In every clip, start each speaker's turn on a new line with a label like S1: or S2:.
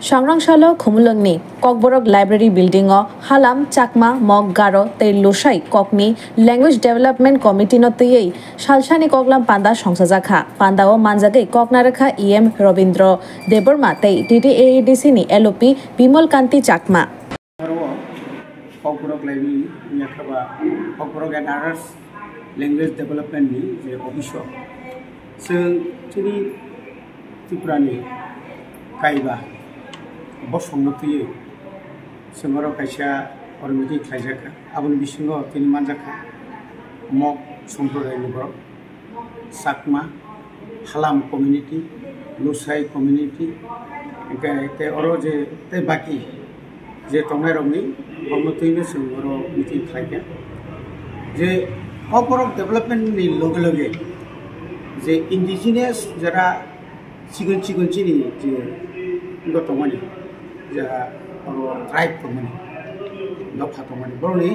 S1: Sangrangshalo Khumulungni, Kokborok Library Building o Halam, Chakma, Mok Garo, Tei Losai, Kokni, Language Development Committee no Tei, Shalshani Koklam Panda Songsajaka, Panda o Manjage, Koknarakha EM Robindro, Deborma Tei, TTAEDC ni LOP, Bimol Kanti Chakma.
S2: Kokborok Library, Kokborok and others Language Development ni, official. So, Chini Tiprani, Kaiba. Bosongnotuye sengoro kaisa ormiti khaijaka aboni bisingo tini manjaka mok somprodai ni borok sakma halam community losai community te oro je te baki je tongai rongni ormotuyne sengoro miti khaija je Kokborok development ni loge loge je indigenous jara chigun chini je gotomani tribe tomani dopha tomani boroni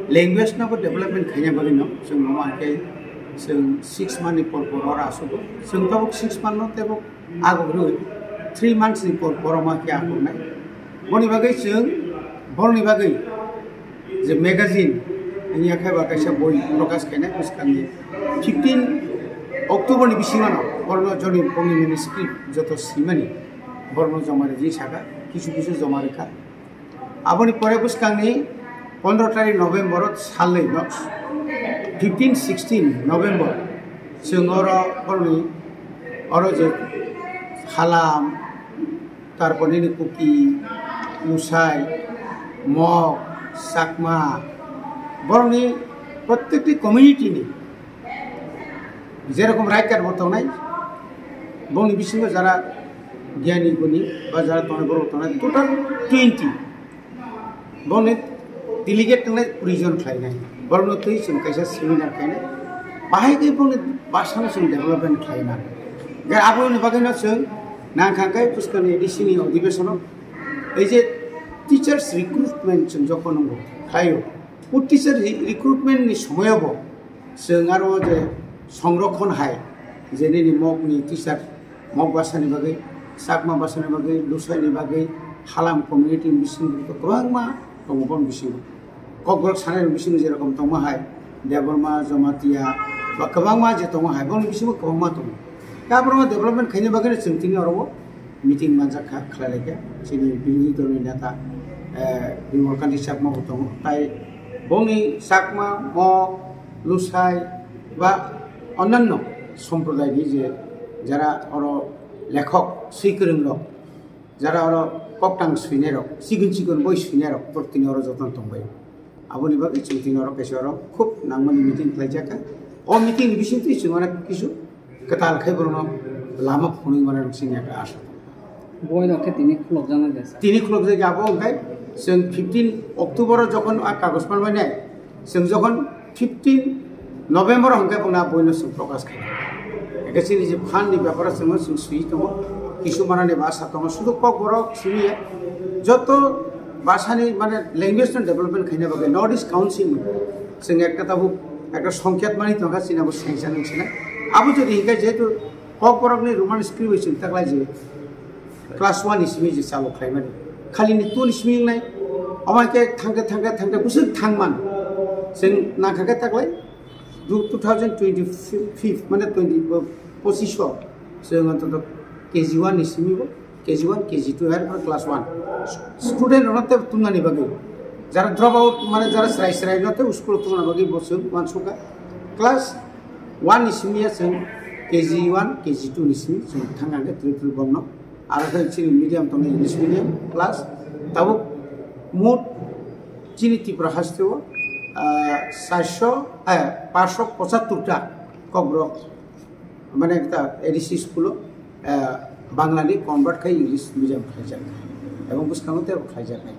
S2: language na ko development khanya balino sing mama ke sing 6 months por ora asubo sing tabuk 6 months no tebo agro 3 months ni por poroma ke akuna boni bagai sing boroni bagai je magazine ini akai bagai sa boi prokash kene uskani 15 October ni bisingano borno joni boni manuscript joto simani borno jomare ji saka কিছু কিছু জমা রেখা আপনি পরে বুঝকাংনি 15 তারিখ November সালে 15-16 November সিংহর বলনি অরো যে হালাম তারপর নিনি কুকি লুসাই মগ চাকমা বলনি প্রত্যেকটি কমিউনিটি নি যেরকম রাইটার বর্তমানে বলনি বিশেষ যারা জ্ঞানী গুণী বা যারা তোমার বড় তোমার টোটাল 20 বনে ডেলিগেট তোমার প্রিজন খাই নাই বরং তুই সম কাইসা সেমিনার খাই নাই বাহাই কে বনে বাসানো সম ডেভেলপমেন্ট খাই না যার আবনি বাগাইনা সং নাংখাঙ্কাই পুষ্কানি এডিসিনি অধিবেশন এই যে টিচার্স রিক্রুটমেন্ট সং যখন খাইও ও টিচার রিক্রুটমেন্ট নি সময় হবো সং আরো যে সংরক্ষণ হাই যে নি মগনি টিচার মগ বাসানি বাগै Sakma basani bagai, Lusai ni bagai, Halam community bising itu kurang mah, tongpon bising. Kokborok sana bising jerokom tongma hai, Deborma, Zomatia, bakabang mah je tongma hai, bang bising bakabang mah tong. Kapan development kayaknya bagai centini orang meeting manjak khalaleka, sini pilih itu ni data, Bimol Kanti Chakma utong, tai bongi Sakma, Mo, Lusai, ba onanno সম্প্রদায় ni je jara orang লেখক শ্রীকরণ rock যারা ওরা ককটাং সুইনে rock সিগুন সিগুন বই সুইনে rock প্রতিনি ওরা যত্ন তংবাই আবনি বাকি চিন্তিন ওরা কেসে ওরা খুব নাংমানি মিটিং খাইজাকা ও মিটিং বিশিন্তি অনেক কিছু কাতাল খাই বরং লামা ফোনিং মানে সিং একটা আশা
S3: বই রকে
S2: তিনি খুলক যে যাবো ওখাই जों 15 অক্টোবর যখন কাগজ পানবাই নাই जों যখন 15 নভেম্বর হংকাই বনা বইনো जों প্রকাশ খাই Kasi ni Japan ni beberapa semua sui temu, kisu mana ni bahasa temu, sudah Kokborok sui ya. Joto bahasa ni mana language and development kayaknya bagai Northeast Council, sehingga kata bu, agak songket mani tu kan sini abu sanction ni sini. Abu jadi hingga jadi tu Kokborok ni Roman script itu tak lagi kelas 1 ismi je salu kaya mani. Kali ni tu ismi ni, awak ke thangka pusat thangman, sehingga nak kaya tak lagi. 2025 mana 20 position sehingga tu KG1 ismi bo KG1 KG2 hari per class 1 student orang tu tunggu ni bagi jara drop out mana jara serai nanti school tunggu bagi bosun masuk ke class 1 ismi ya sehingga KG1 KG2 ismi sehingga tangga ke triple bomno ada tu ciri medium tu ni English medium class tahu mood ciri tipe rahas tu 575টা Kokborok মানে একটা ADC school Bangla নিয়ে convert খাই English medium খাইজাক এবং বুঝকানোতে খাইজাক নাই